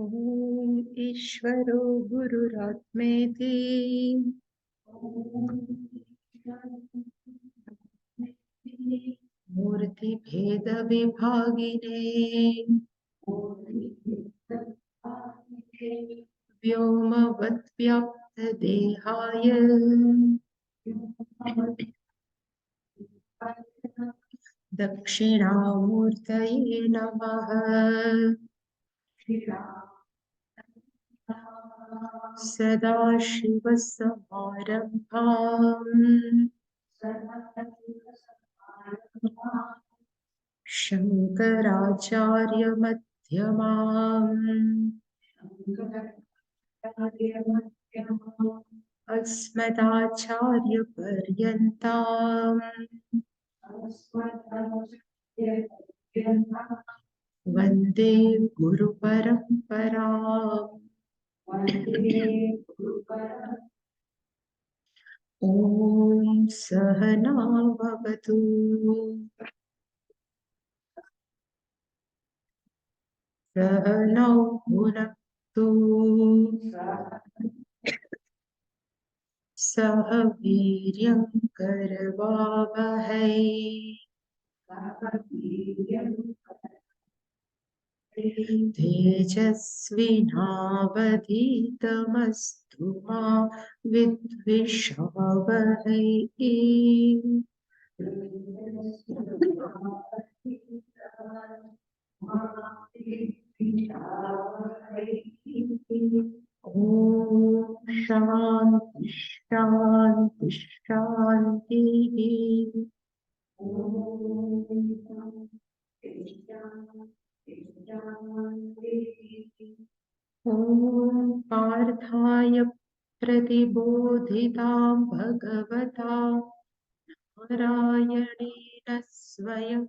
ॐ ईश्वरो गुरुरात्मेति मूर्तिभेदविभागिने व्योमवद्व्याप्तदेहाय दक्षिणामूर्तये नमः। सदाशिवसमारम्भाम् शङ्कराचार्यमध्यमाम् अस्मदाचार्यपर्यन्ताम् वन्दे गुरुपरम्पराम्। ॐ सहना भवतु सहनौ भुनक्तु सह वीर्यं करवावहै तेजस्विनावधीतमस्तु मा विद्विषावहै। ॐ शान्ति शान्ति शान्तिः। ॐ पार्थाय प्रतिबोधितां भगवता नारायणेन स्वयं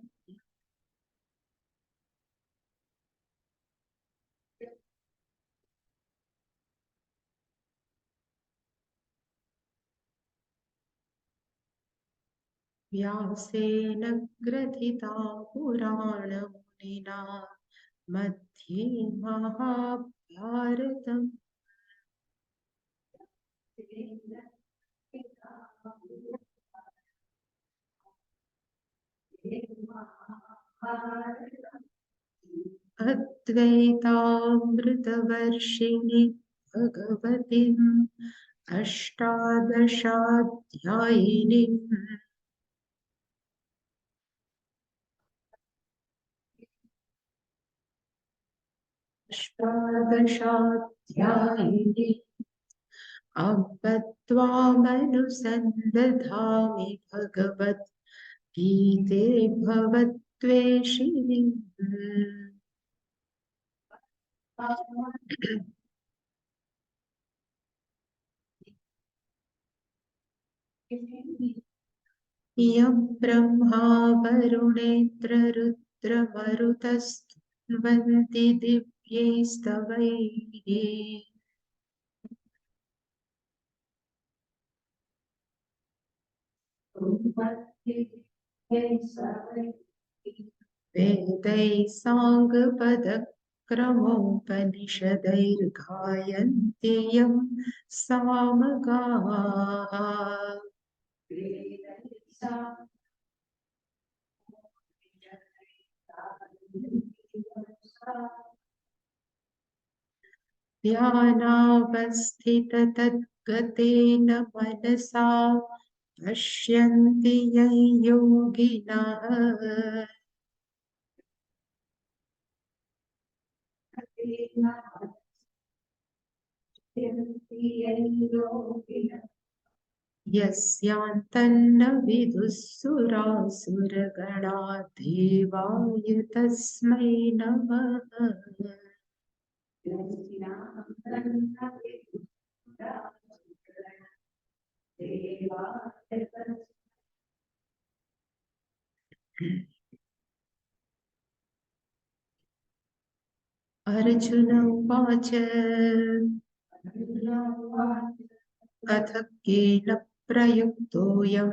व्यासेन ग्रथिता पुराणमुनिना मध्ये महाभारतम्। अद्वैतामृतवर्षिणि भगवतीम् अष्टादशाध्यायिनीम् अम्ब त्वामनुसन्दधामि भगवद्गीते भवद्वेषिणीम्। यं ब्रह्मा वरुणेन्द्ररुद्रमरुतस्तुन्वन्ति दिव्यैस्तवैः वेदैः साङ्गपदक्रमोपनिषदैर्गायन्ति यं सामगाः। ध्यानावस्थिततद्गतेन मनसा पश्यन्ति यं योगिनः। यस्यान्तन्न विदुः सुरासुरगणा देवाय तस्मै नमः। अर्जुन उवाच अथ केन प्रयुक्तोऽयम्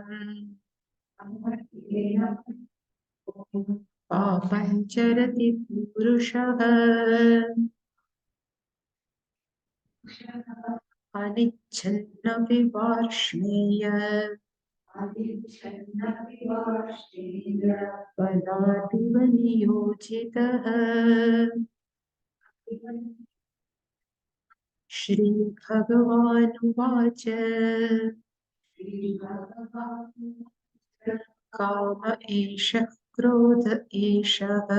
पापं चरति पुरुषः अनिच्छन्नपि वार्ष्णेय पदातिव नियोजितः श्रीभगवानुवाच काम एषः क्रोध एषः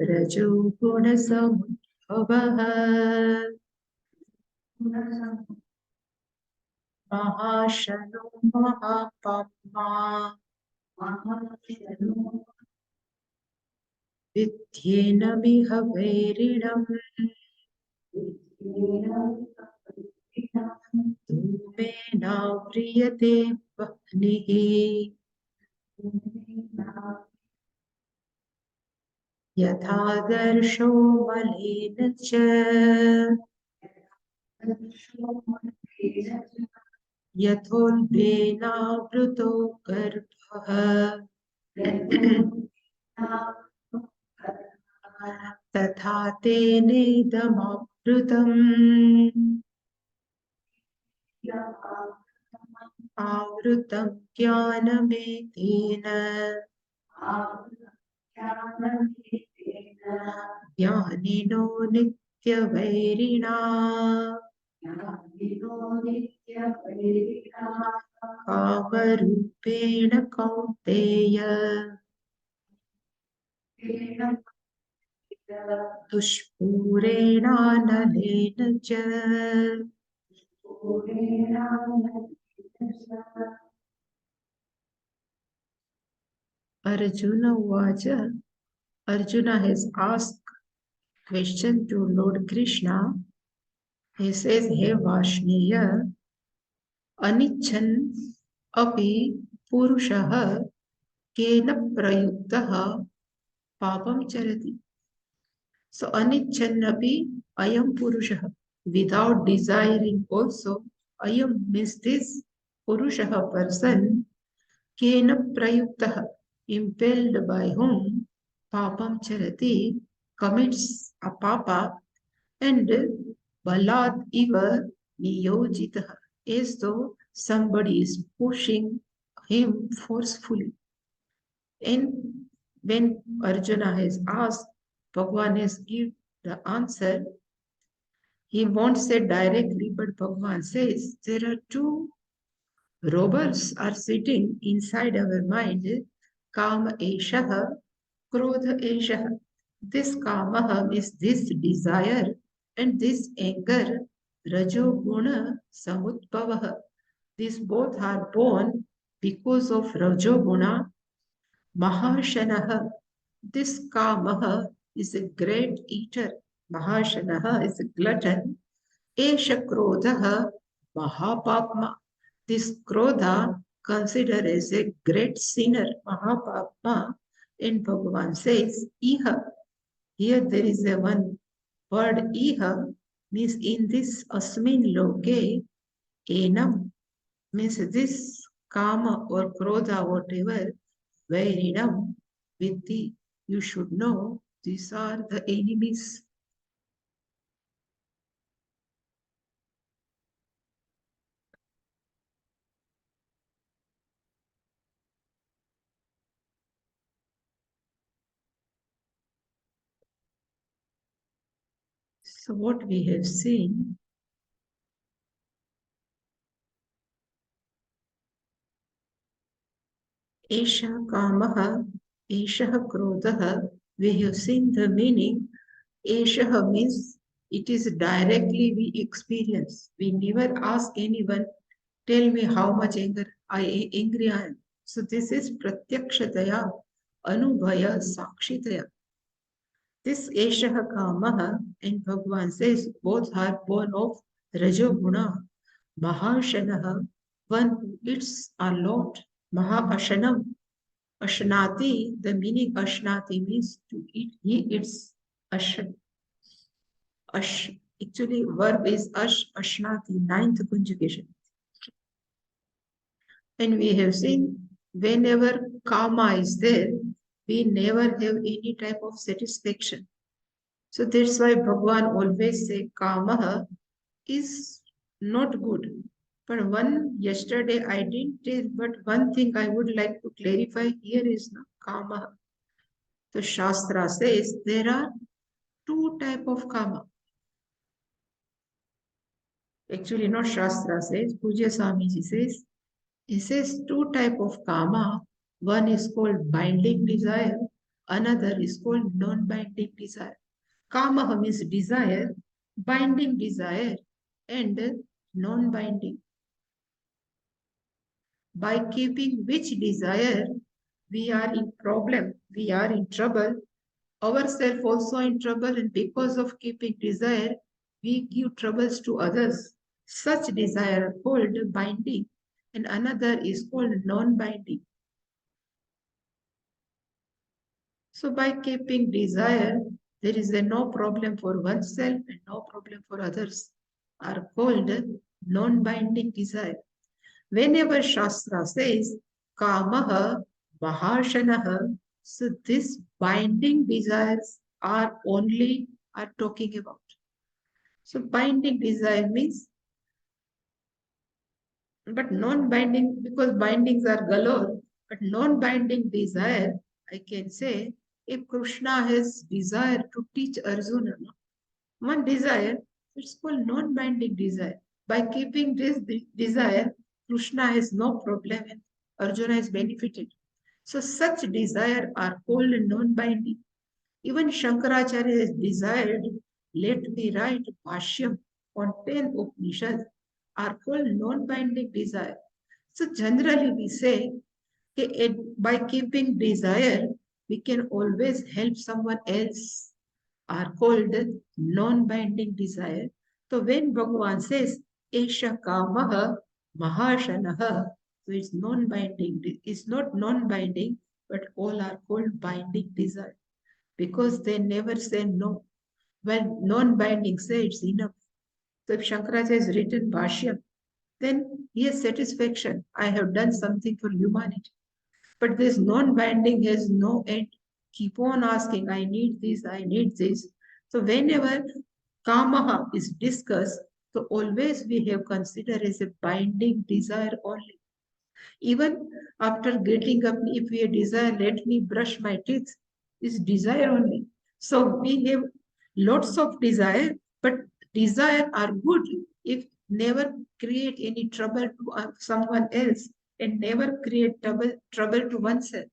रजोगुणसमुद्भवः महाशनो महापाप्मा विद्येनमिह वैरिणम् धूमेनाव्रियते वह्निः यथादर्शो मलेन च यथोल्बेनावृतो गर्भः तथा तेनेदमावृतम् आवृतं ज्ञानमेतेन ज्ञानिनो नित्यवैरिणा कामरूपेण कौन्तेय दुष्पूरेणानलेन च Arjuna Vacha. Arjuna has asked question to Lord Krishna. He says, Hey Vashniya, Anichan api purushaha kena prayuktaha papam charati. So Anichan api ayam purushaha. Without desiring also, ayam means this purushaha person kena prayuktaha, impelled by whom papam charati, commits a papa, and balad iva niyojitaha, as though somebody is pushing him forcefully. And when Arjuna has asked, Bhagavan has given the answer. He won't say directly, but Bhagavan says there are two robbers are sitting inside our mind. Kama eshaha, krodha eshaha. This kama is this desire and this anger, rajo guna samudbhavaha. These both are born because of rajo guna. Mahashanaha. This kama is a great eater. Mahashanaha is a glutton. Esha krodha mahapapma. This krodha considered as a great sinner, mahapapma. And Bhagavan says, Iha. Here there is a one word Iha means in this asmin loke enam means this kama or krodha whatever vairinam vidhi. You should know these are the enemies. So what we have seen, Esha Kamaha, Esha Krodhaha, we have seen the meaning. Esha means it is directly we experience. We never ask anyone, tell me how much angry I am. So this is Pratyakshataya, Anubhaya, Sakshitaya. This Esha Kamaha and Bhagavan says both are born of Rajoguna. Mahashanaha, one who eats a lot. Mahashanam, Ashnati, the meaning Ashnati means to eat. He eats Ash. Ash. Actually, verb is Ashnati, ninth conjugation. And we have seen whenever karma is there, we never have any type of satisfaction. So that's why Bhagavan always say Kamaha is not good. But yesterday I didn't tell, but one thing I would like to clarify here is now Kamaha. The Shastra says there are two type of Kama. Actually, not Shastra says, Pujya Swamiji says, he says two type of Kama. One is called binding desire, another is called non-binding desire. Kama means desire, binding desire, and non-binding. By keeping which desire, we are in problem, we are in trouble, ourselves also in trouble, and because of keeping desire, we give troubles to others. Such desire are called binding, and another is called non-binding. So by keeping desire, there is no problem for oneself and no problem for others, are called non-binding desire. Whenever Shastra says Kamaha, Mahashanaha, so these binding desires are talking about. So binding desire means, but non-binding, because bindings are galore, but non-binding desire, I can say, if Krishna has desire to teach Arjuna, one desire, it's called non-binding desire. By keeping this desire, Krishna has no problem and Arjuna is benefited. So such desire are called non-binding. Even Shankaracharya has desired, let me write Bhashyam on 10 Upanishads are called non-binding desire. So generally we say by keeping desire, we can always help someone else are called non-binding desire. So when Bhagavan says, Esha Kamaha Mahashanaha, so it's non-binding. It's not non-binding, but all are called binding desire because they never say no. When non-binding says it's enough. So if Shankaracharya has written Bhashyam, then he has satisfaction. I have done something for humanity. But this non-binding has no end. Keep on asking, I need this, I need this. So whenever kamaha is discussed, so always we have considered as a binding desire only. Even after getting up, if we desire, let me brush my teeth, is desire only. So we have lots of desire, but desire are good if never create any trouble to someone else and never create trouble to oneself.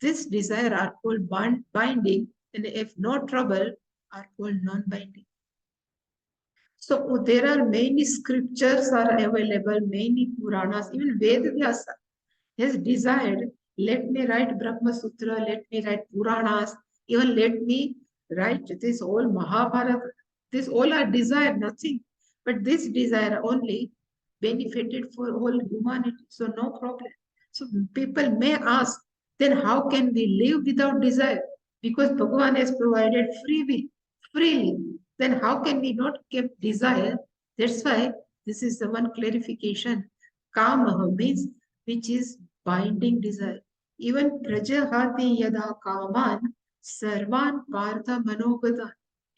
This desire are called binding, and if no trouble, are called non-binding. So there are many scriptures are available, many Puranas, even Vedavyasa has desired, let me write Brahma Sutra, let me write Puranas, even let me write this all Mahabharata. This all are desire, nothing. But this desire only benefited for all humanity. So no problem. So people may ask, then how can we live without desire? Because Bhagavan has provided free will, freely. Then how can we not keep desire? That's why this is the one clarification. Kamaha means which is binding desire. Even Prajahati Yada Kaman Sarvan Partha Manogatan.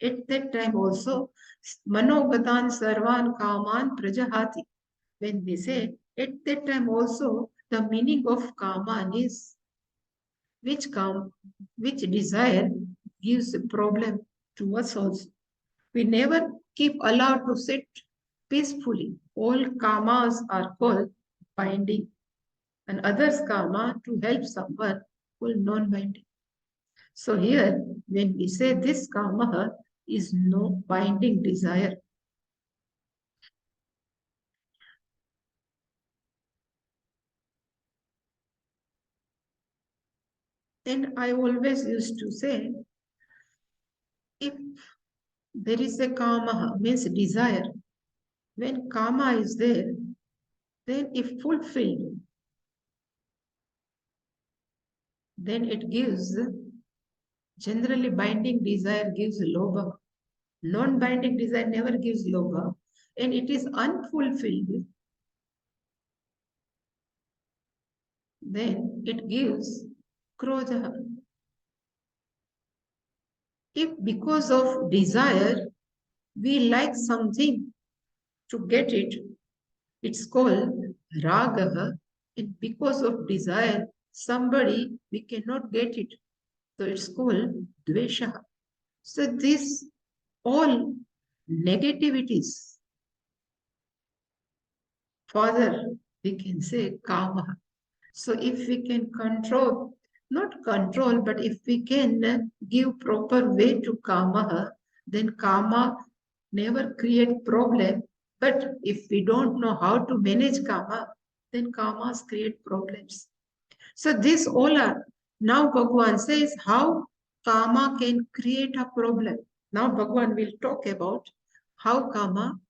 At that time also, Manogatan Sarvan Kaman Prajahati. When we say at that time also, the meaning of Kaman is which desire gives a problem to us also. We never keep allowed to sit peacefully. All kamas are called binding, and others karma to help someone who is non-binding. So here, when we say this karma is no binding desire, then I always used to say, if there is a karma means desire, when karma is there, then if fulfilled, then it gives, generally binding desire gives lobha. Non-binding desire never gives lobha, and it is unfulfilled, then it gives krodha. If because of desire we like something to get it, it's called ragaha. And because of desire, somebody we cannot get it, so it's called dvesha. So these all negativities, further we can say kama. So if we can control, not control, but if we can give proper way to kama, then kama never create problem. But if we don't know how to manage kama, then kamas create problems. So this all are, now Bhagwan says how kama can create a problem. Now Bhagwan will talk about how kama.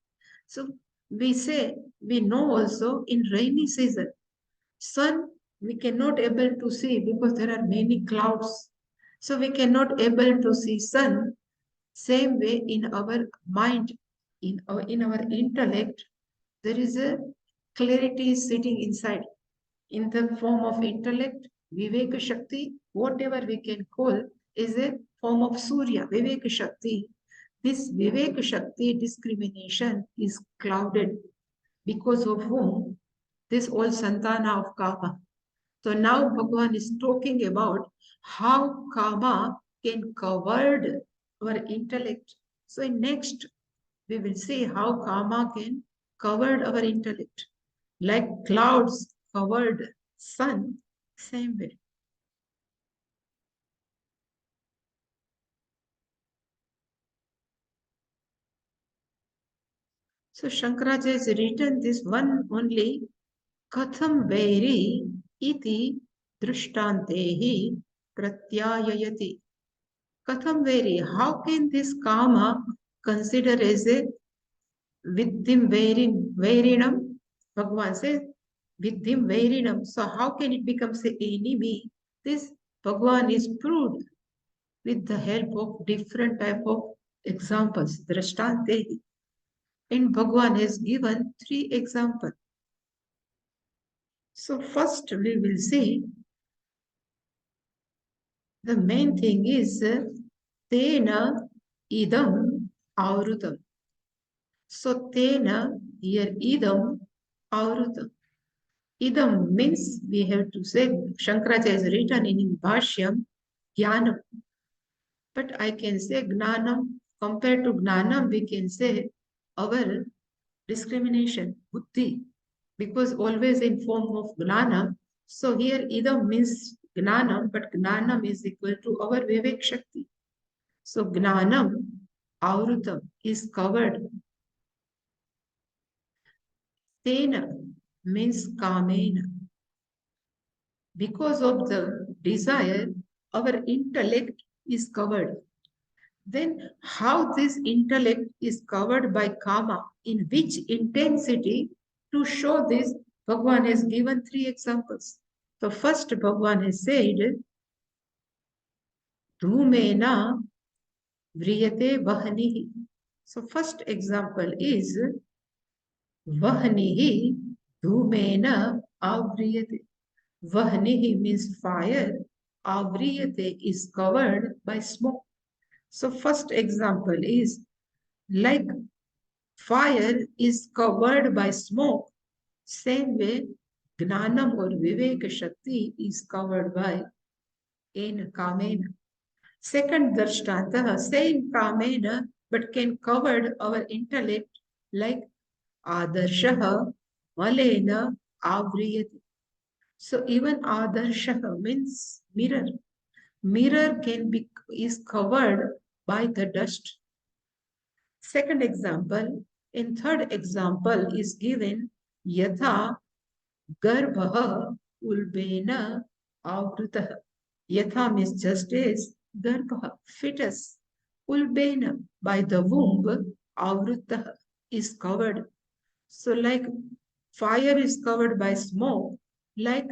So we say, we know also in rainy season, sun we cannot able to see because there are many clouds. So we cannot able to see sun. Same way in our mind, in our intellect, there is a clarity sitting inside in the form of intellect. Viveka Shakti, whatever we can call, is a form of Surya, Viveka Shakti. This Viveka Shakti discrimination is clouded, because of whom this all Santana of Kama. So now Bhagavan is talking about how Kama can cover our intellect. So in next, we will see how Kama can cover our intellect. Like clouds covered sun, same way. So Shankaracharya has written this one only, Katham Vairi iti drishtantehi pratyayayati. Katham Vairi, how can this Kama consider as a Viddhim Vairinam? Bhagavan says, Viddhim Vairinam. So how can it become an enemy? This Bhagavan is proved with the help of different type of examples. Drashtantehi. And Bhagavan has given 3 examples. So first we will see the main thing is Tena idam avrutam. So Tena here idam avrutam. Idam means we have to say, Shankaracharya has written in Bhashyam, Jnanam. But I can say Gnanam, compared to Gnanam, we can say our discrimination, Buddhi, because always in form of Gnanam. So here Idam means Gnanam, but Gnanam is equal to our Vivek Shakti. So Gnanam, Avrutam, is covered. Tena means Kamena. Because of the desire, our intellect is covered. Then how this intellect is covered by karma, in which intensity? To show this, Bhagwan has given 3 examples. The first Bhagwan has said, Dhumena vriyate vahanihi. So first example is Vahanihi dhumena avriyate. Vahnihi means fire. Avriyate is covered by smoke. So first example is like fire is covered by smoke. Same way, Gnanam or Viveka Shakti is covered by in Kamena. Second Darshtanta, same Kamena, but can cover our intellect like Adarshaha, Malena, Avriyati. So even Adarshaha means mirror. Mirror can be is covered by the dust. Second example, in third example is given Yatha Garbha Ulbena Avrutah. Yatha means just as Garbha, fetus, Ulbena, by the womb, Avrutah is covered. So like fire is covered by smoke, like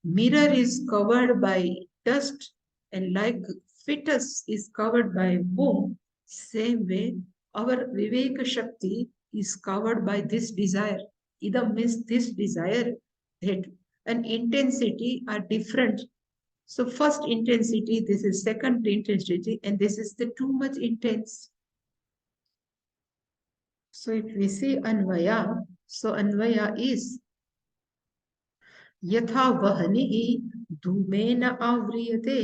mirror is covered by dust, and like fetus is covered by womb, same way our Viveka Shakti is covered by this desire. Idam means this desire, that and intensity are different. So first intensity, this is second intensity, and this is the too much intense. So if we see Anvaya, so Anvaya is यथा वह्निः धूमेन आव्रियते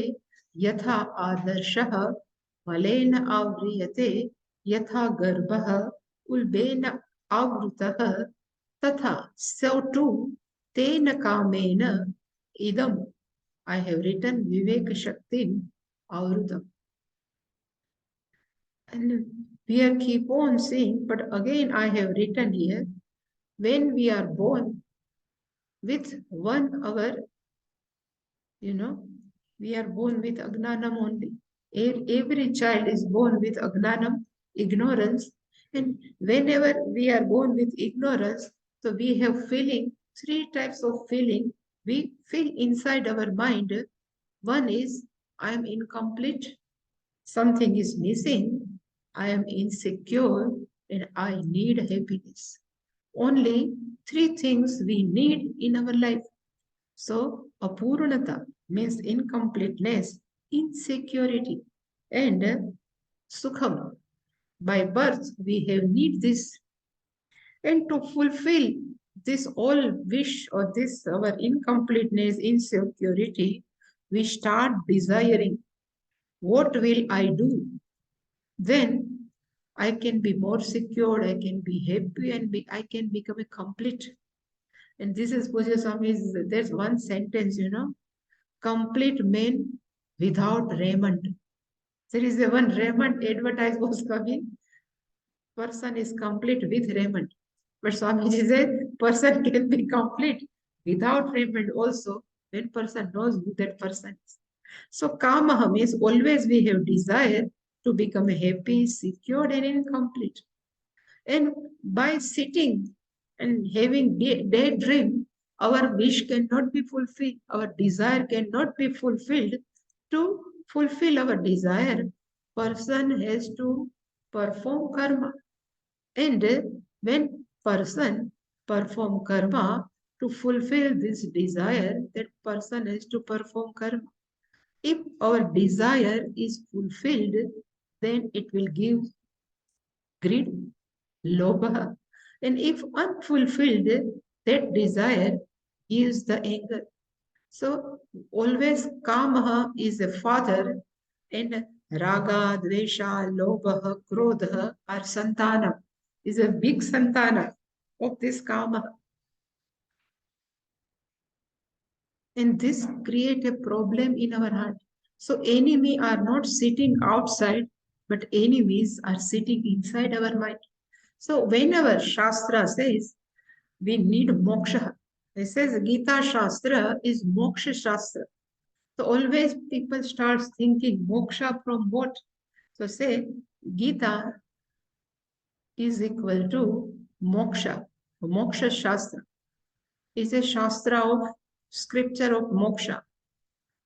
यथा आदर्शः मलेन आव्रियते यथा गर्भः उल्बेन आवृतः तथा so too तेन कामेन idam I have written vivek shakti avrutam. And we are keep on saying, but again I have written here, when we are born with 1 hour, we are born with agnanam only. Every child is born with agnanam, ignorance. And whenever we are born with ignorance, so we have feeling, 3 types of feeling we feel inside our mind. One is, I am incomplete, something is missing, I am insecure, and I need happiness. Only 3 things we need in our life. So, apurnata means incompleteness, insecurity, and sukham. By birth, we have need this. And to fulfill this all wish or this our incompleteness, insecurity, we start desiring, what will I do? Then I can be more secure, I can be happy, and I can become a complete. And this is Puja Swami's, there's one sentence, complete man without raiment. There is a one raiment advertise was coming. Person is complete with raiment. But Swamiji said, person can be complete without raiment also when person knows who that person is. So kamaha means always we have desire to become happy, secured, and incomplete. And by sitting and having daydream, our wish cannot be fulfilled, our desire cannot be fulfilled. To fulfill our desire, person has to perform karma. And when person perform karma, to fulfill this desire, that person has to perform karma. If our desire is fulfilled, then it will give greed, lobha. And if unfulfilled, that desire gives the anger. So always kamaha is a father, and raga, dvesha, lobha, krodha are santana, is a big santana of this kama. And this create a problem in our heart. So enemy are not sitting outside, but enemies are sitting inside our mind. So whenever Shastra says we need moksha, it says Gita Shastra is moksha Shastra. So always people start thinking moksha from what? So say Gita is equal to moksha. Moksha Shastra is a Shastra of scripture of moksha.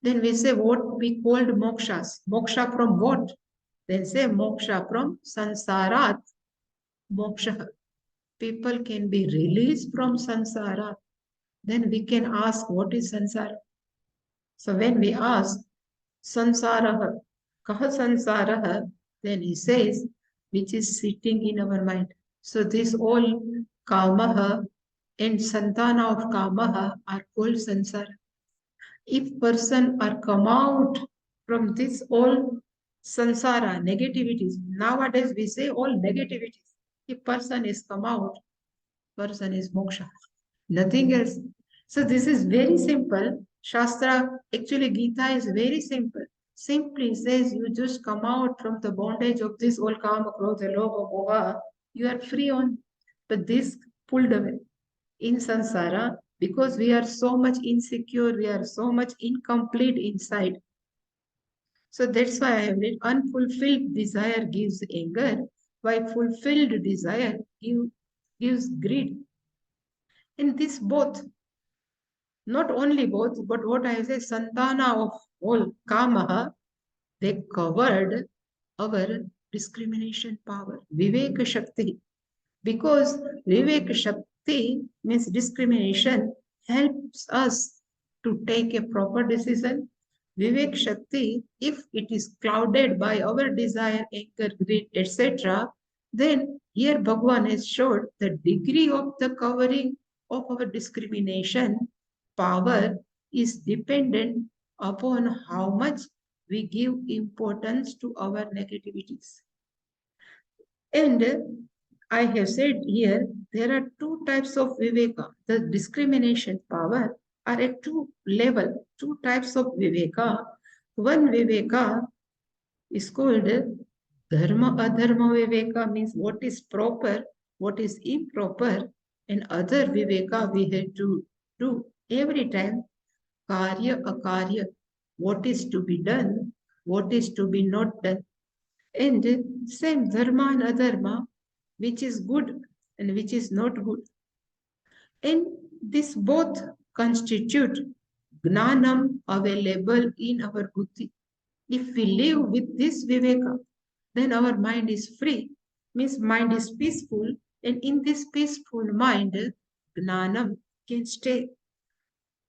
Then we say what we called mokshas. Moksha from what? Then say moksha from sansarat. Moksha. People can be released from sansara. Then we can ask what is sansara. So when we ask sansaraha, kaha sansaraha, then he says which is sitting in our mind. So this all kamaha and santana of kamaha are called sansara. If person are come out from this all sansara, negativities, nowadays we say all negativities. If person is come out, person is moksha, nothing else. So this is very simple. Shastra, actually Gita is very simple. Simply says you just come out from the bondage of this all kama, krodha, lobha, moha. You are free on, but this pulled away in sansara because we are so much insecure, we are so much incomplete inside. So that's why I have written unfulfilled desire gives anger, while fulfilled desire gives greed. And this both, not only both, but what I say, santana of all kamaha, they covered our discrimination power, viveka shakti. Because viveka shakti means discrimination helps us to take a proper decision, Vivek Shakti, if it is clouded by our desire, anger, greed, etc., then here Bhagavan has showed the degree of the covering of our discrimination power is dependent upon how much we give importance to our negativities. And I have said here, there are two types of viveka. The discrimination power are at two level, two types of viveka. One viveka is called dharma adharma viveka, means what is proper, what is improper, and other viveka we have to do every time, karya akarya, what is to be done, what is to be not done. And same dharma and adharma, which is good and which is not good. And this both constitute gnanam available in our buddhi. If we live with this viveka, then our mind is free, means mind is peaceful, and in this peaceful mind, gnanam can stay.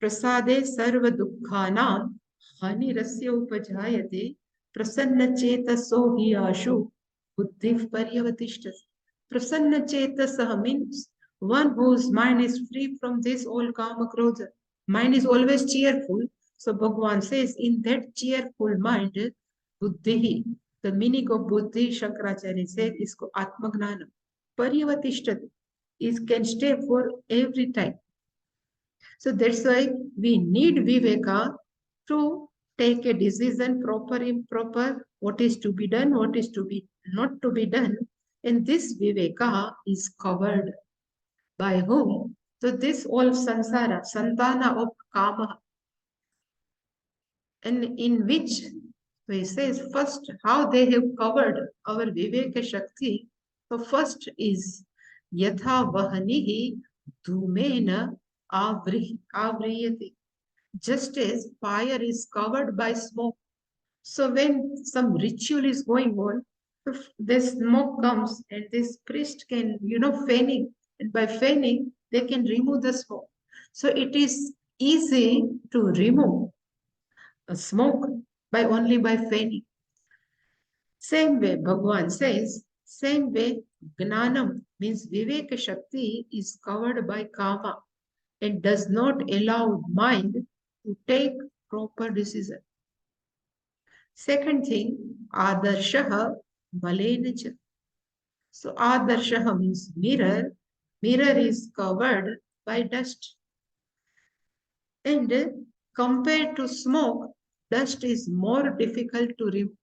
Prasade sarva dukkhanam hanirasya upajayate prasanna chetaso hi ashu buddhi paryavatishtas. Prasanna chetasaha means one whose mind is free from this all kama krodha. Mind is always cheerful. So Bhagavan says, in that cheerful mind, buddhi, the meaning of buddhi, Shankaracharya said, is atmagnana. Paryavatishtat, it can stay for every time. So that's why we need viveka to take a decision, proper, improper, what is to be done, what is to be not to be done. And this viveka is covered by whom? So this all sansara, santana of kama, and in which he says first how they have covered our viveka shakti. So first is yatha vahanihi dhumena avriyati. Just as fire is covered by smoke. So when some ritual is going on, the smoke comes and this priest can, feigning. And by feigning, they can remove the smoke. So it is easy to remove a smoke only by feigning. Same way, Bhagavan says, same way, Gnanam means Viveka Shakti is covered by Kama and does not allow mind to take proper decision. Second thing, Adarshaha Malenacha. So Adarshaha means mirror. Mirror is covered by dust. And compared to smoke, dust is more difficult to remove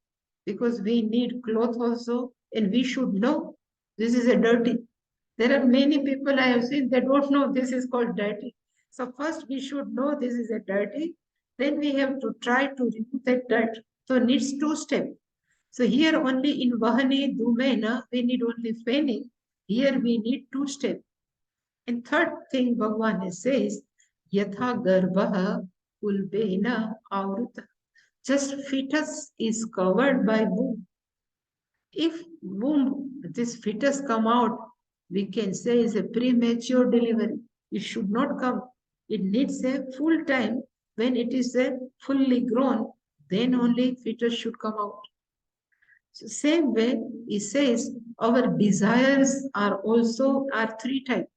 because we need cloth also and we should know this is a dirty. There are many people I have seen, they don't know this is called dirty. So first we should know this is a dirty, then we have to try to remove that dirt. So it needs two steps. So here only in Vahane, Dhumena, we need only feigning. Here we need two steps. And third thing Bhagavan says, Yatha Garbha Ulbena Avruta. Just fetus is covered by womb. If womb, this fetus come out, we can say is a premature delivery. It should not come. It needs a full time. When it is a fully grown, then only fetus should come out. So same way, he says our desires are three types.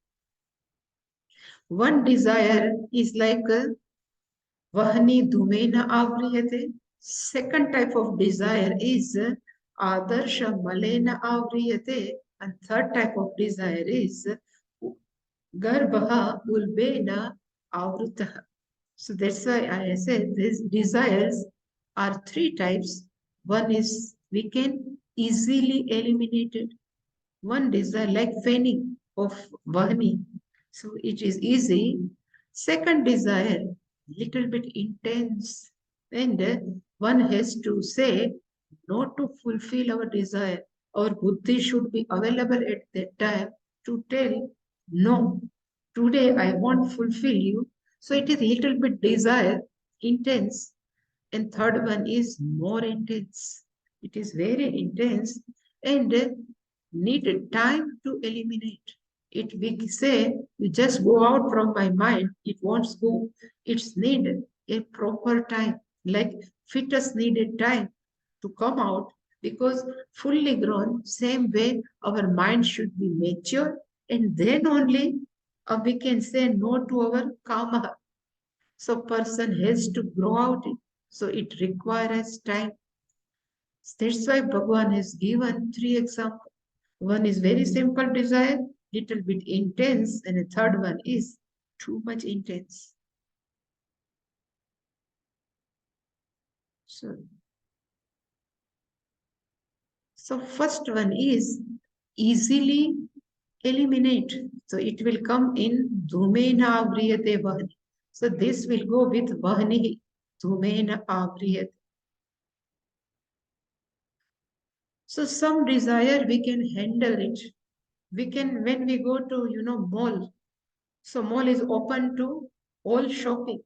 One desire is like Vahani Dhumena Avriyate. Second type of desire is Adarsha Malena Avriyate. And third type of desire is Garbha Ulbena Avrutaha. So that's why I said these desires are three types. One is we can easily eliminate it. One desire like feigning of Vahani. So it is easy. Second desire, little bit intense. And one has to say not to fulfill our desire. Our buddhi should be available at that time to tell, no, today I won't fulfill you. So it is little bit desire, intense. And third one is more intense. It is very intense and needed time to eliminate. It we say, you just go out from my mind, it won't go. It's needed a proper time. Like fetus needed time to come out because fully grown, same way our mind should be mature, and then only we can say no to our kama. So person has to grow out it. So it requires time. That's why Bhagavan has given three examples. One is very simple desire, little bit intense, and the third one is too much intense. So first one is easily eliminate. So it will come in dhumena avriyate vahani. So this will go with vahani, dhumena avriyate. So some desire we can handle it. We can, when we go to, mall. So mall is open to all shopping.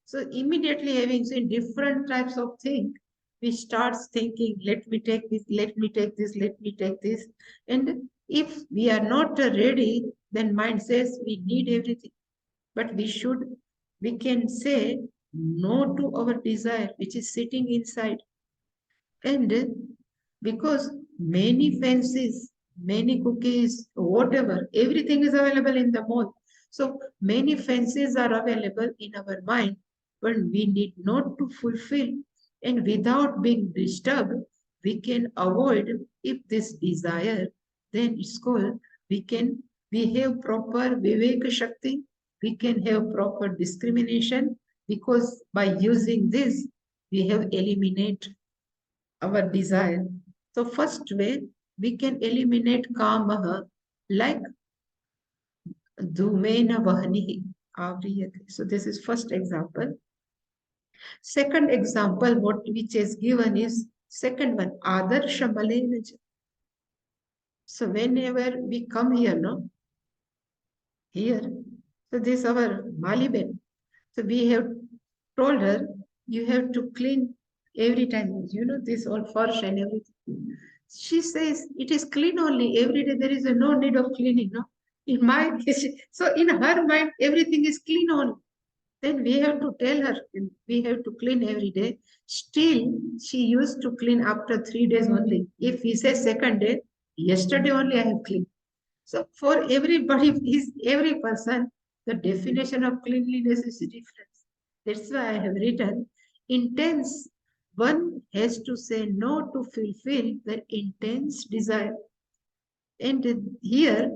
So immediately having seen different types of things, we start thinking, let me take this, let me take this, let me take this. And if we are not ready, then mind says we need everything. But we can say no to our desire, which is sitting inside. And because many fancies, many cookies, whatever, everything is available in the mall. So many fancies are available in our mind, but we need not to fulfill. And without being disturbed, we can avoid if this desire, then it's called, we have proper Viveka Shakti, we can have proper discrimination, because by using this, we have eliminated our desire. So first way, we can eliminate kamaha like dhumena vahanihi avriyate. So this is first example. Second example, what which is given is second one, adarsha malena. So whenever we come here, no, here, so this our Maliben. So we have told her, you have to clean every time, this all first and everything. She says it is clean only every day. There is no need of cleaning. No, in my so in her mind everything is clean only. Then we have to tell her we have to clean every day. Still, she used to clean after 3 days only. If we say second day, yesterday only I have cleaned. So for everybody, is every person, the definition of cleanliness is different. That's why I have written intense. One has to say no to fulfill the intense desire. And here,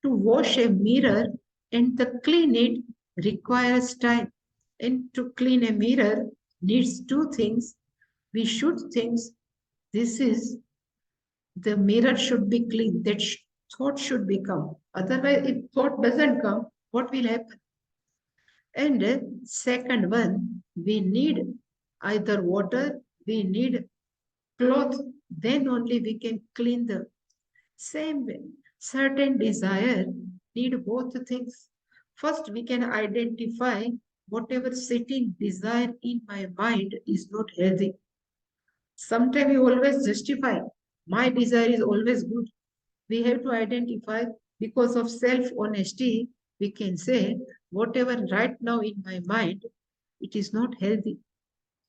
to wash a mirror and to clean it requires time. And to clean a mirror needs two things. We should think this is the mirror should be clean. That thought should become. Otherwise, if thought doesn't come, what will happen? And second one, we need either water, we need cloth, then only we can clean the same way. Certain desire need both things. First, we can identify whatever sitting desire in my mind is not healthy. Sometimes we always justify. My desire is always good. We have to identify, because of self-honesty, we can say whatever right now in my mind, it is not healthy.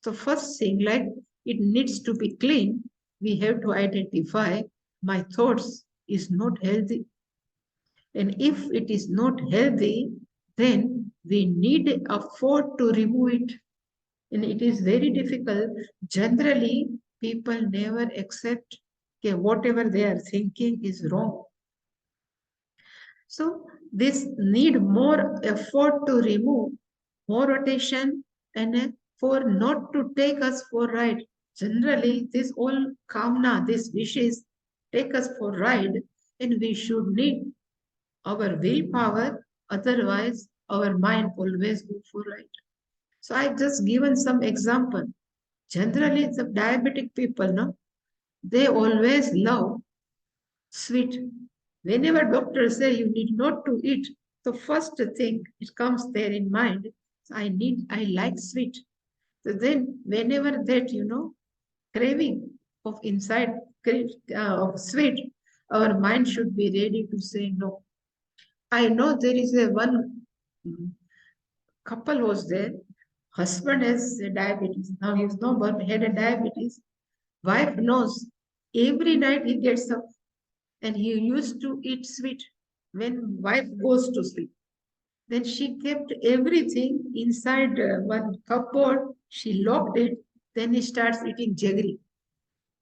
So first thing, like it needs to be clean, we have to identify my thoughts is not healthy. And if it is not healthy, then we need effort to remove it. And it is very difficult. Generally, people never accept okay, whatever they are thinking is wrong. So this need more effort to remove, more rotation, and for not to take us for ride. Generally, this all kamna, this wishes take us for ride, and we should need our willpower. Otherwise, our mind always go for ride. So I just given some example. Generally, the diabetic people, no, they always love sweet. Whenever doctors say you need not to eat, the first thing it comes there in mind, I like sweet. So then whenever that, craving of inside of sweet, our mind should be ready to say no. I know there is a one couple was there. Husband has diabetes. Now he's no but had a diabetes. Wife knows every night he gets up and he used to eat sweet when wife goes to sleep. Then she kept everything inside one cupboard. She locked it. Then he starts eating jaggery.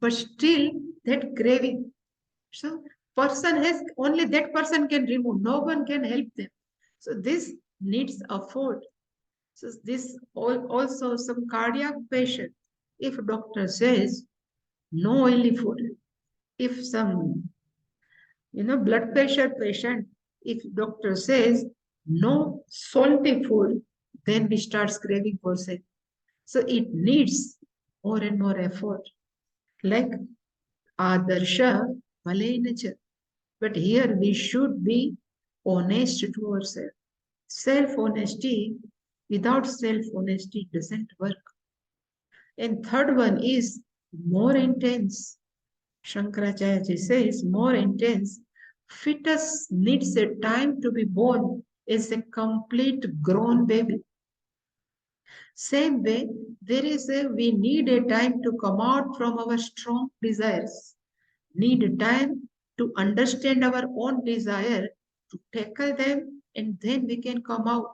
But still, that craving. So, person has only that person can remove. No one can help them. So, this needs effort. So, this also some cardiac patient. If doctor says no oily food, if some blood pressure patient, if doctor says no salty food, then we start craving for it. So it needs more and more effort. Like Adarsha Malainacha. But here we should be honest to ourselves. Self-honesty, without self-honesty doesn't work. And third one is more intense. Shankaracharya says more intense. Fetus needs a time to be born as a complete grown baby. Same way, we need a time to come out from our strong desires. Need a time to understand our own desire, to tackle them, and then we can come out.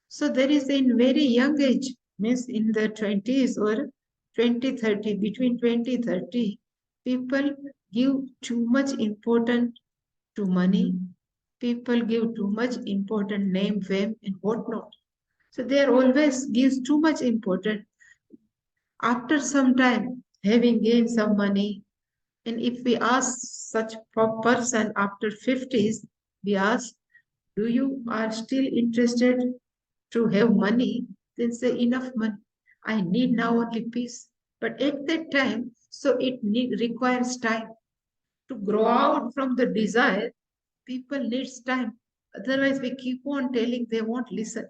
So there is in very young age, means in the 20s or 2030, between 2030, people give too much importance to money. People give too much important name, fame, and whatnot. So they are always gives too much importance. After some time, having gained some money, and if we ask such person after 50s, we ask, do you are still interested to have money? Then say enough money. I need now only peace. But at that time, so requires time to grow out from the desire. People needs time. Otherwise, we keep on telling they won't listen.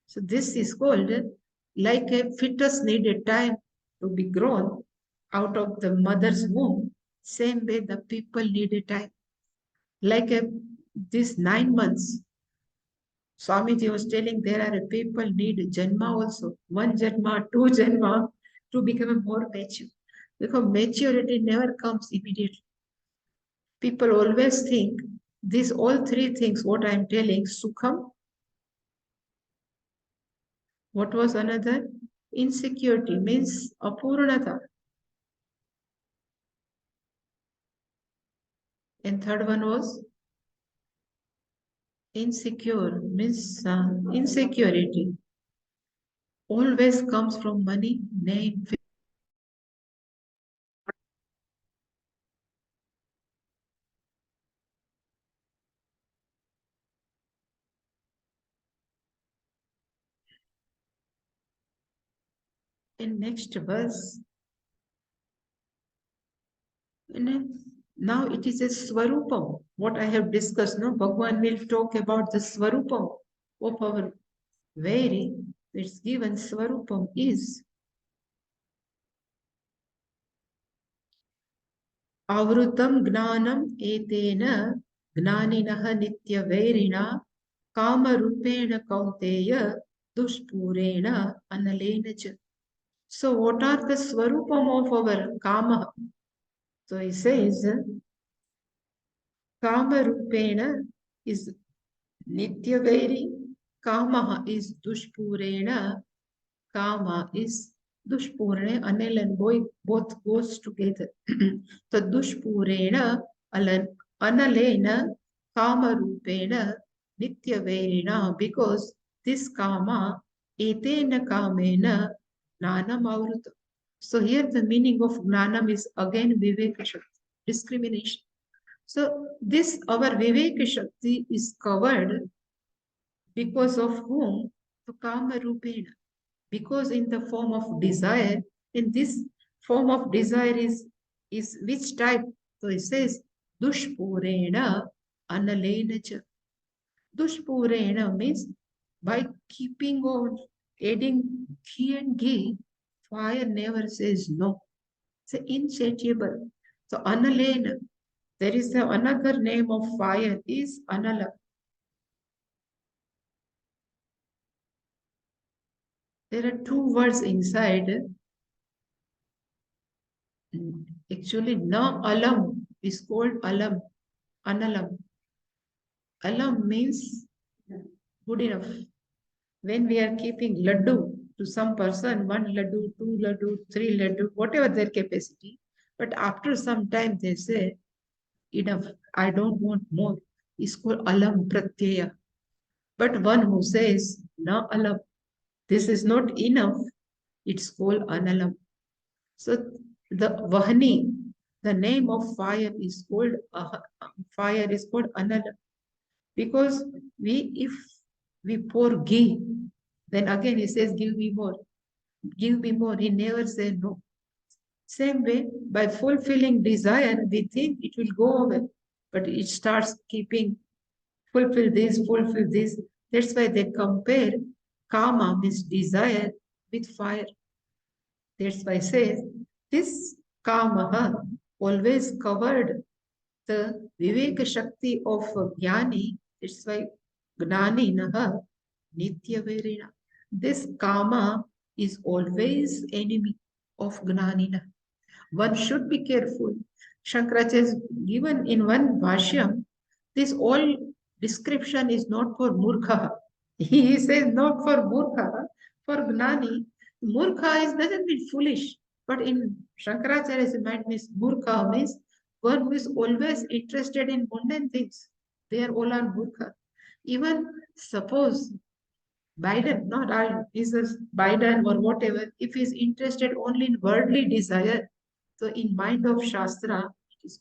So this is called like a fetus needed time to be grown out of the mother's womb. Same way the people need a time. Like this 9 months, Swamiji was telling there are people need janma also. One janma, two janma to become more mature. Because maturity never comes immediately. People always think these all three things, what I am telling, sukham, what was another? Insecurity means apurnata. And third one was insecure, means insecurity. Always comes from money, name, fame. In next verse, now it is a swarupam. What I have discussed, no, Bhagwan will talk about the swarupam of our very, it's given swarupam is Avrutam gnanam etena gnaninaha nityaverina kamarupena kauteya dushpurena analena cha. So what are the swarupam of our kama? So he says kamarupena is nityaveri, kama is dushpurena, kama is dushpurena, anil and boy both goes together. So dushpurena analena kama rupena nityaverina, because this kama etena kamena gnanam avruta. So here the meaning of gnanam is again viveka shakti, discrimination. So this our viveka shakti is covered because of whom? The kama rupena, because in the form of desire, in this form of desire is which type? So it says dushpurena analena cha. Dushpurena means by keeping on adding ghee and ghee, fire never says no. It's insatiable. So analena, there is another name of fire is anala. There are two words inside. Actually, na alam is called alam, analam. Alam means good enough. When we are keeping laddu to some person, one laddu, two laddu, three laddu, whatever their capacity, but after some time they say, enough, I don't want more. It's called alam pratyaya. But one who says, na alam, this is not enough, it's called analam. So the Vahni, the name of fire is called analam. Because if we pour ghee, then again he says, give me more, give me more. He never says no. Same way, by fulfilling desire, we think it will go away, but it starts keeping fulfill this, fulfill this. That's why they compare kama means desire with fire. That's why it says this kama always covered the viveka shakti of jnani. That's why gnani naha nitya verina. This kama is always enemy of gnanina. One should be careful. Shankaracharya is given in one bhashyam. This all description is not for murkha. He says not for murkha, for gnani. Murkha is doesn't mean foolish, but in Shankaracharya's mind means murkha means one who is always interested in mundane things. They are all are murkha. Even suppose Biden, not I, is a Biden or whatever, if he is interested only in worldly desire, so in mind of Shastra, it is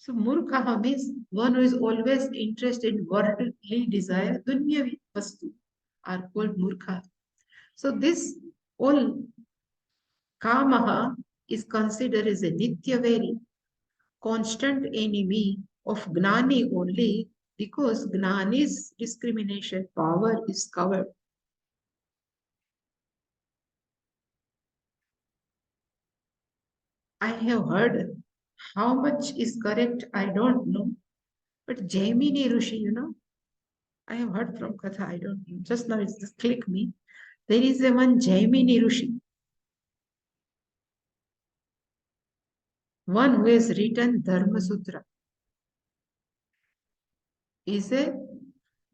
so Murkha means one who is always interested in worldly desire, dunyavi vastu are called Murkha. So this all Kamaha is considered as a Nitya very constant enemy of Gnani only because Gnani's discrimination power is covered. I have heard how much is correct, I don't know. But Jaimini Rishi, I have heard from Katha, I don't know. Just now it's just click me. There is a one Jaimini Rishi, one who has written Dharma Sutra, is a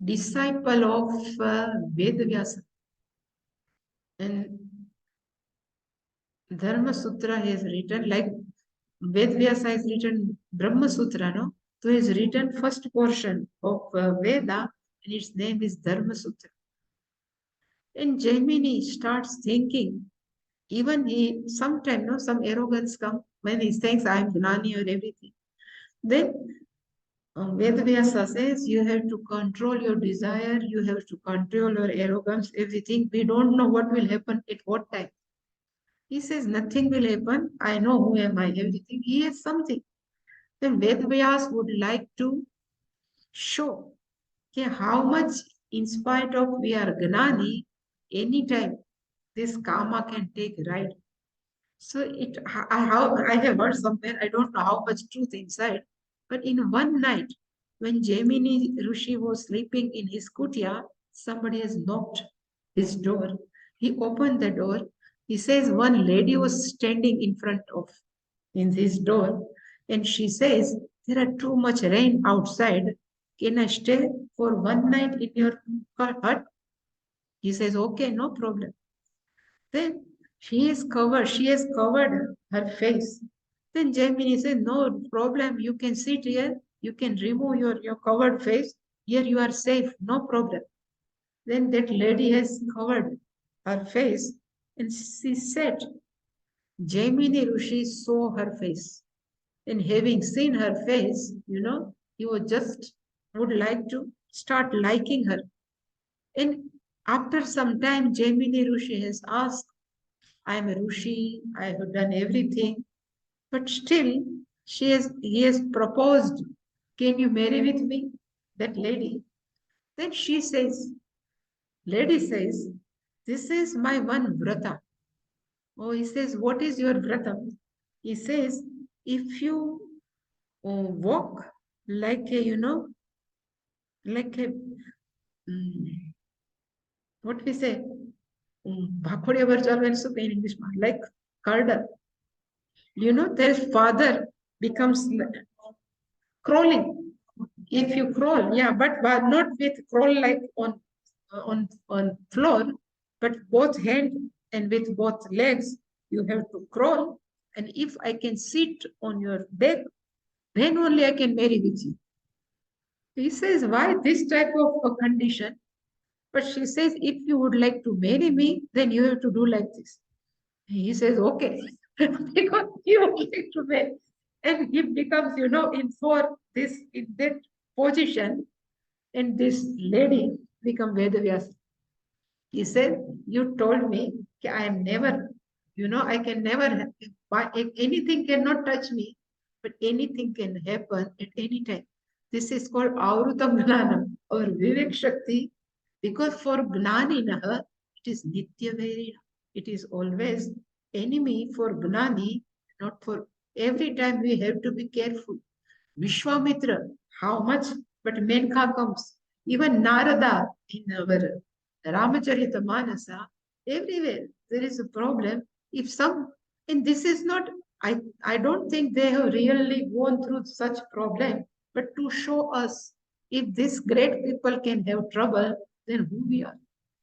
disciple of Vedavyasa. And Dharma Sutra has written, like Vedavyasa has written Brahma Sutra, no? So he has written first portion of Veda, and its name is Dharma Sutra. And Jaimini starts thinking, even he sometimes, some arrogance come when he thinks I am Gnani or everything. Then Vedavyasa says you have to control your desire, you have to control your arrogance, everything. We don't know what will happen at what time. He says nothing will happen. I know who am I, everything. He has something. Then Vedavyas would like to show how much, in spite of we are Gnani, anytime this karma can take right. So I have heard somewhere, I don't know how much truth inside, but in one night, when Jaimini Rishi was sleeping in his kutia, somebody has knocked his door. He opened the door. He says one lady was standing in front of in his door, and she says, "There are too much rain outside. Can I stay for one night in your hut?" He says, "Okay, no problem." Then she has covered her face. Then Gemini said, no problem, you can sit here, you can remove your covered face, here you are safe, no problem. Then that lady has covered her face and she said, Gemini Rishi saw her face. And having seen her face, he was just would like to start liking her. And after some time, Gemini Rishi has asked, I am a Rishi, I have done everything, but still he has proposed, can you marry with me? That lady. Then lady says, this is my one vrata. Oh, he says, what is your vrata? He says, if you walk like a, like a, what we say, Bhakhodiya Varjal also in English, like curdle. Their father becomes crawling. If you crawl, yeah, but not with crawl like on floor, but both hand and with both legs, you have to crawl. And if I can sit on your back, then only I can marry with you. He says, why this type of a condition? But she says, if you would like to marry me, then you have to do like this. He says, okay, because he would like to marry. And he becomes, in that position, and this lady become Vedavyas. He said, you told me I am never, I can never, anything cannot touch me, but anything can happen at any time. This is called Avrutam Gnanam or Vivek Shakti, because for Gnaninaha, it is Nitya Verina. It is always enemy for Gnani, not for every time we have to be careful. Vishwamitra, how much? But Menka comes. Even Narada in our Ramacharita Manasa, everywhere there is a problem. If some, and this is not, I don't think they have really gone through such problem, but to show us if these great people can have trouble, then who we are.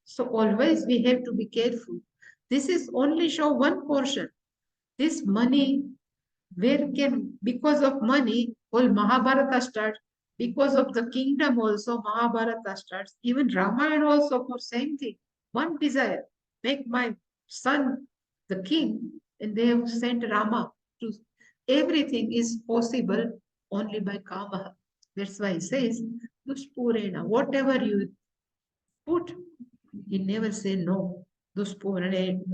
So always we have to be careful. This is only show one portion. This money, where can, because of money, whole Mahabharata starts. Because of the kingdom also, Mahabharata starts. Even Ramayana also for same thing. One desire, make my son the king, and they have sent Rama to. Everything is possible only by Kama. That's why he says, Dushpurena, whatever you put, he never say no. Dushpurena,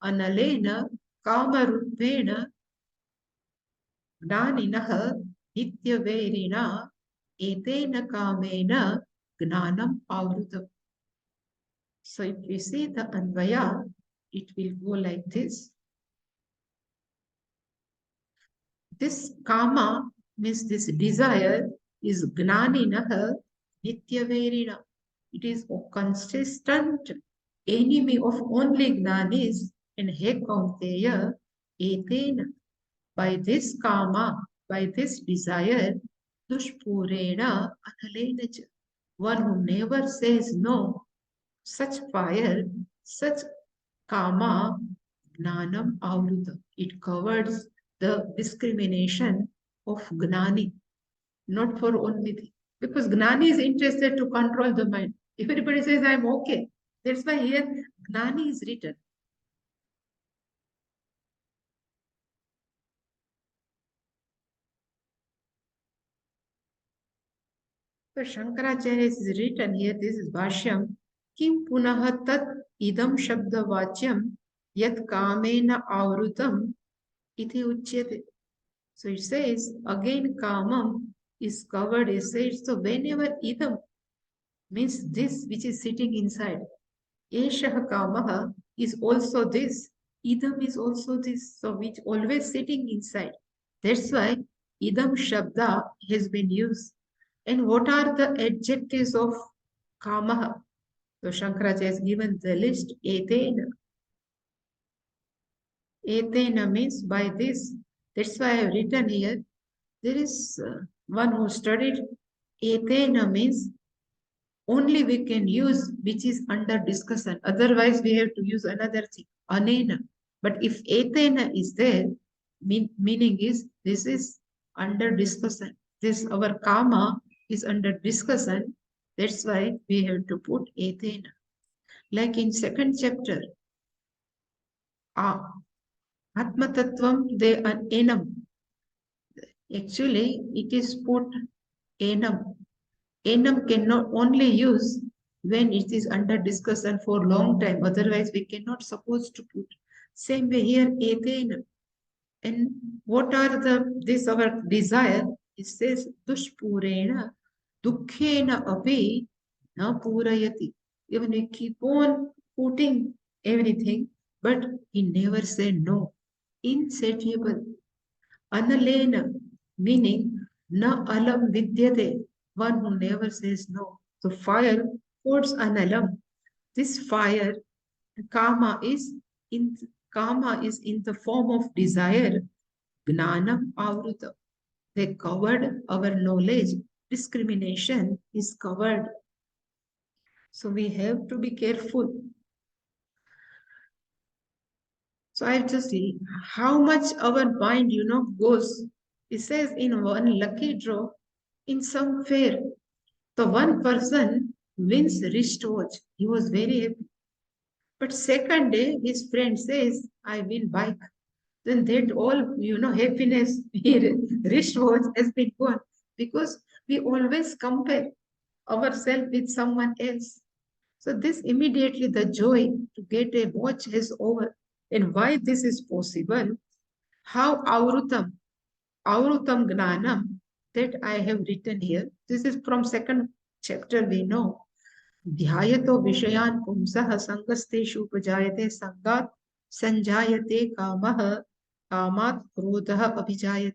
Analena, Kamarupena, Gnaniनः नित्यवैरिणा एतेन कामेन gnanam avrutam. So if we see the Anvaya, it will go like this. This kama means this desire is gnaninaha nityaverina. It is a consistent enemy of only gnanis, and he kaunteya etena. By this kama, by this desire, dushpurena analena, one who never says no, such fire, such kama, gnanam avruta. It covers the discrimination of gnani, not for only thing. Because gnani is interested to control the mind. If everybody says, I'm okay, that's why here gnani is written. So Shankaracharya is written here, this is Bhashyam, Kim punaha tat idam shabda vachyam yat kamena avrutam iti uchyate. So it says, again kamam is covered, it says, so whenever idam means this which is sitting inside, Eshah kamaha is also this, idam is also this, so which always sitting inside. That's why idam shabda has been used. And what are the adjectives of kamaha? So Shankaracharya has given the list. Etena. Etena means by this. That's why I have written here. There is one who studied. Etena means only we can use which is under discussion. Otherwise, we have to use another thing. Anena. But if etena is there, meaning is this is under discussion. This our kama is under discussion. That's why we have to put etena. Like in second chapter, Atma Tattvam de enam. Actually, it is put enam. Enam cannot only use when it is under discussion for long time. Otherwise, we cannot suppose to put. Same way here, etena. And what are this our desire? It says dushpurena dukkhena api na purayati. Even we keep on putting everything, but he never said no. Insatiable. Analena, meaning na alam vidyate, one who never says no. So fire puts analam. This fire, karma is in the form of desire. Gnanam avruta. They covered our knowledge. Discrimination is covered. So we have to be careful. So I just see how much our mind, goes. It says in one lucky draw, in some fair, the one person wins wristwatch. He was very happy. But second day, his friend says, I win bike. Then that all, happiness, wristwatch has been gone. Because we always compare ourselves with someone else. So this immediately the joy to get a watch is over. And why this is possible? How avrutam gnanam, that I have written here. This is from second chapter we know. ध्यायतो विषयान् पुंसः संगस्तेषु उपजायते संगात् संजायते कामः कामात् क्रोधः अभिजायते.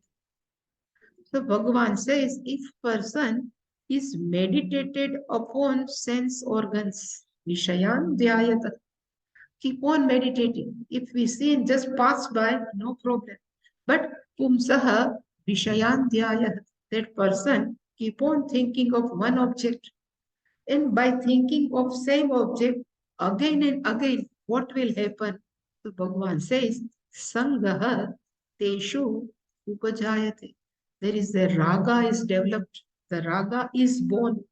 So Bhagavan says, if person is meditated upon sense organs, Vishayan Dhyayata, keep on meditating. If we see just pass by, no problem. But Pumsaha Vishayan Dhyayata, that person keep on thinking of one object. And by thinking of same object again and again, what will happen? So Bhagavan says, Sangaha Teshu Upajayate. There is the raga is developed. The raga is born.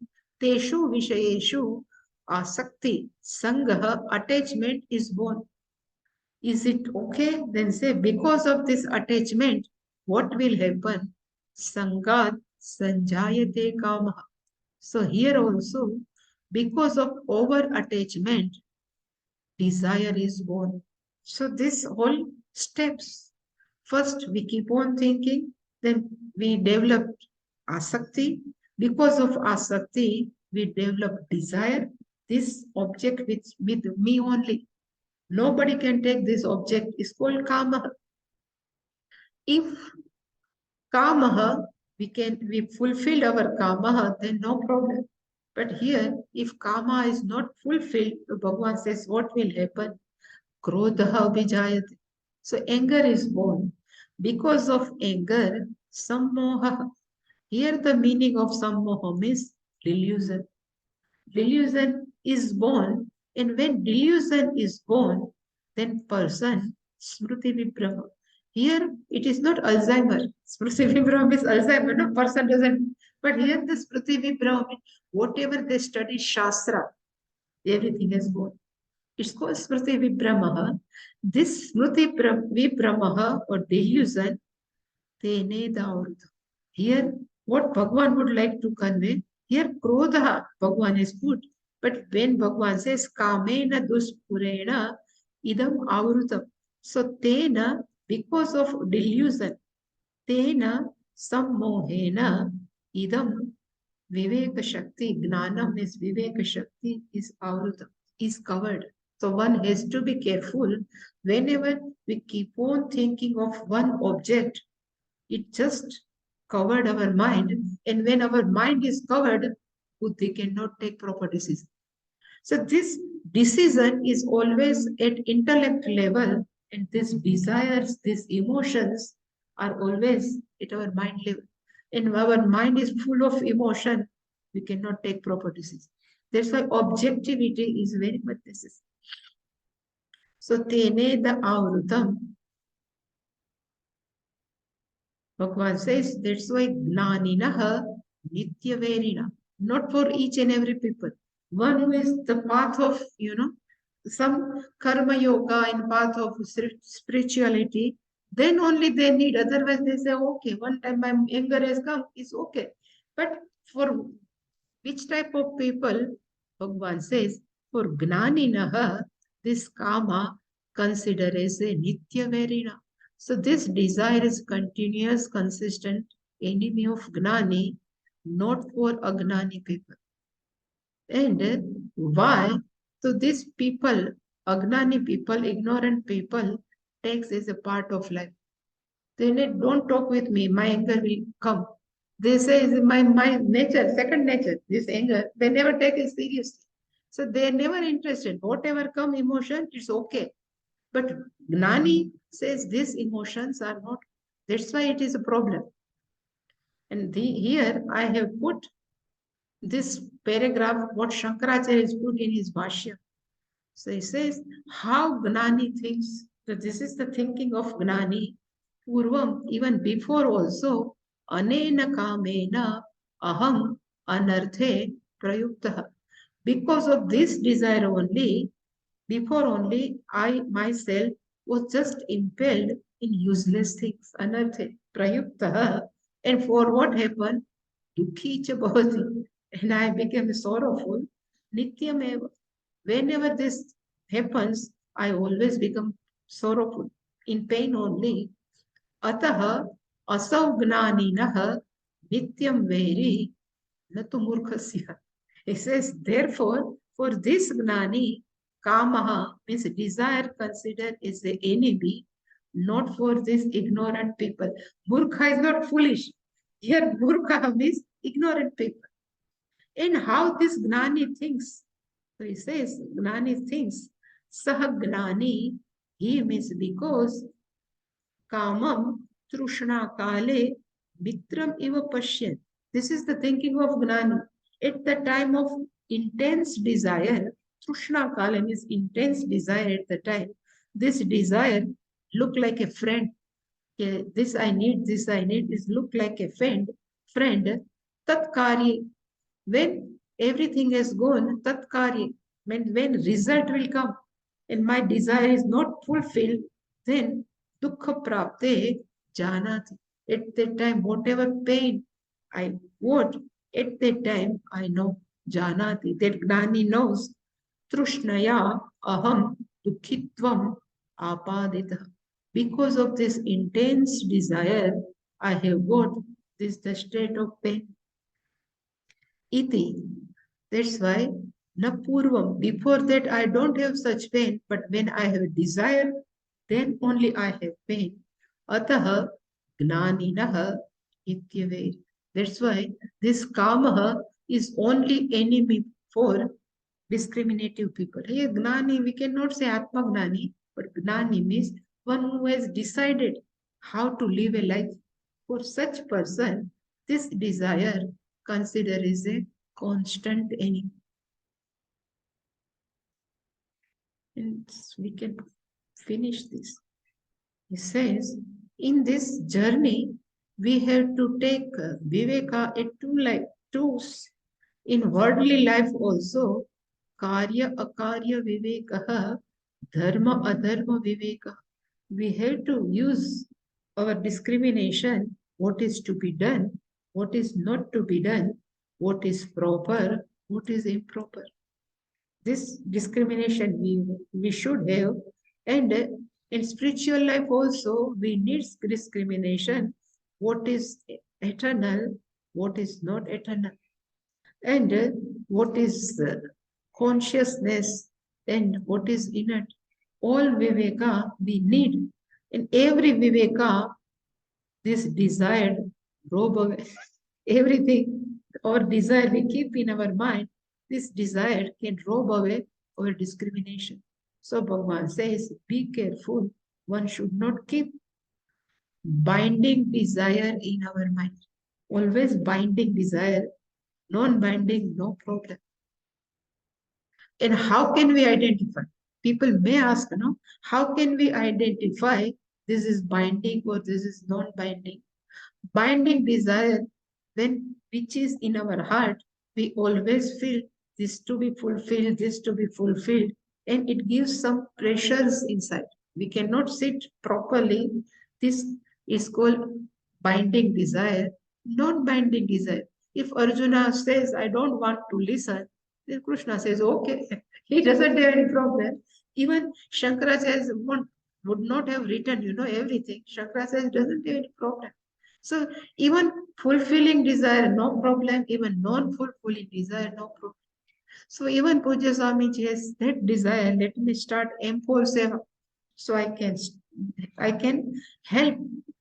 Teshu Vishayeshu Asakti. Sangaha attachment is born. Is it okay? Then say, because of this attachment, what will happen? Sangat Sanjayate Kamaha. So here also, because of over-attachment, desire is born. So this whole steps. First, we keep on thinking, then we develop asakti. Because of asakti, we develop desire. This object with me only. Nobody can take this object. It's called kama. If kama, we fulfill our kama, then no problem. But here, if karma is not fulfilled, Bhagavan says, what will happen? Krodha vijayate. So anger is born. Because of anger, sammoha. Here the meaning of sammoha means delusion. Delusion is born, and when delusion is born, then person smriti vibhrama. Here it is not Alzheimer. Smriti vibhrama is Alzheimer. No person doesn't. But here the smriti vibhrama, whatever they study shastra, everything is gone. It's called smriti vibhrama. This smriti vibhrama or delusion, tene daurudha. Here, what Bhagwan would like to convey, here krodha, Bhagwan is put. But when Bhagwan says kamena duspurena idam avrutam. So tena, because of delusion, tena sammohena idam viveka shakti, gnanam is viveka shakti is avrutam, is covered. So one has to be careful whenever we keep on thinking of one object, it just covered our mind. And when our mind is covered, buddhi cannot take proper decision. So this decision is always at intellect level, and these desires, these emotions are always at our mind level. And our mind is full of emotion, we cannot take proper decision. That's why objectivity is very much necessary. So tene the avrutam. Bhagavan says that's why gnaninaha nityaverina. Not for each and every people. One who is the path of, some karma yoga and path of spirituality, then only they need. Otherwise, they say, okay, one time my anger has come, it's okay. But for which type of people, Bhagavan says, for gnaninaha, this kama consider as a nitya verina. So this desire is continuous, consistent enemy of gnani, not for agnani people. And why? So these people, agnani people, ignorant people, takes as a part of life. They don't talk with me, my anger will come. They say my nature, second nature, this anger, they never take it seriously. So they're never interested. Whatever come emotion, it's okay. But Gnani says these emotions are not. That's why it is a problem. And here I have put this paragraph, what Shankaracharya has put in his Bhashya. So he says, how Gnani thinks. So this is the thinking of Gnani. Purvam, even before also, anena kamena aham anarthe prayukta. Because of this desire only, before only, I myself was just impelled in useless things, anarthe prayukta. And for what happened? Dukhi cha bhavati. And I became sorrowful. Nityameva. Whenever this happens, I always become sorrowful, in pain only. Ataha asau gnaninaha nityam veri natu murkhasya. He says, therefore, for this gnani, kamaha means desire considered is the enemy, not for these ignorant people. Murkha is not foolish. Here, murkha means ignorant people. And how this gnani thinks. So he says, gnani thinks. Saha gnani, he means because kamam trushna kale mitram eva pashyan. This is the thinking of gnani. At the time of intense desire, trushna kale means intense desire at the time. This desire look like a friend. Okay, this I need, this look like a friend. Tatkari, when everything is gone, tatkari, when result will come and my desire is not fulfilled, then dukkha prapte janati. At that time, whatever pain I want, at that time I know janati. That gnani knows trushnaya aham dukhitvam apadita. Because of this intense desire, I have got this the state of pain. Iti. That's why na purvam. Before that, I don't have such pain, but when I have desire, then only I have pain. Ataha gnaninaha ityave. That's why this kamaha is only enemy for discriminative people. Here, gnani, we cannot say atma gnani, but gnani means one who has decided how to live a life. For such person, this desire consider is a constant enemy. And we can finish this. He says, in this journey, we have to take viveka at two in worldly life also, karya akarya viveka, dharma adharma viveka. We have to use our discrimination, what is to be done, what is not to be done, what is proper, what is improper. This discrimination we should have. And in spiritual life also, we need discrimination. What is eternal, what is not eternal. And what is consciousness and what is inert. All viveka we need. In every viveka, this desired robe of everything or desire we keep in our mind, this desire can rob away our discrimination. So Bhagavan says, be careful. One should not keep binding desire in our mind. Always binding desire, non-binding, no problem. And how can we identify? People may ask, how can we identify this is binding or this is non-binding? Binding desire, when which is in our heart, we always feel this to be fulfilled, this to be fulfilled, and it gives some pressures inside. We cannot sit properly. This is called binding desire, non-binding desire. If Arjuna says, I don't want to listen, then Krishna says, okay, he doesn't have any problem. Even Shankara says, would not have written, everything. Shankara says, doesn't have any problem. So even fulfilling desire, no problem. Even non-fulfilling desire, no problem. So even Puja Swami has that desire, let me start M4 Seva. So I can help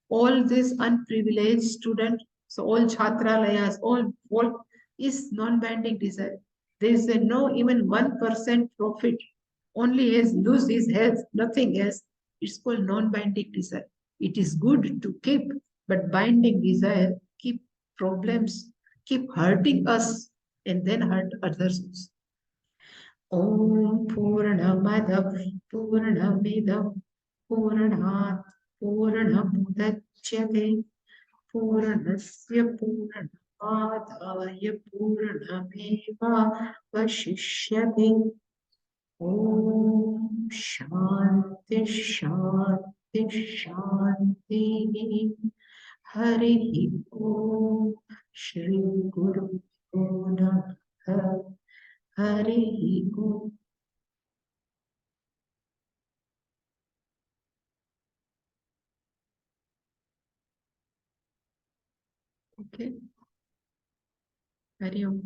all these unprivileged students. So all Chhatralayas, all is non-binding desire. There is no even 1% profit. Only has lose his health, nothing else. It's called non-binding desire. It is good to keep, but binding desire keep problems, keep hurting us, and then hurt others. Om Purnamadav Purnamidam Purnat Purnamudachyate Purnasya Purnamadaya Purnameva Vashishyate. Om Shanti Shanti Shanti. Hari Om Shri Guru Namaha. Hari Om. Okay. Hari Om.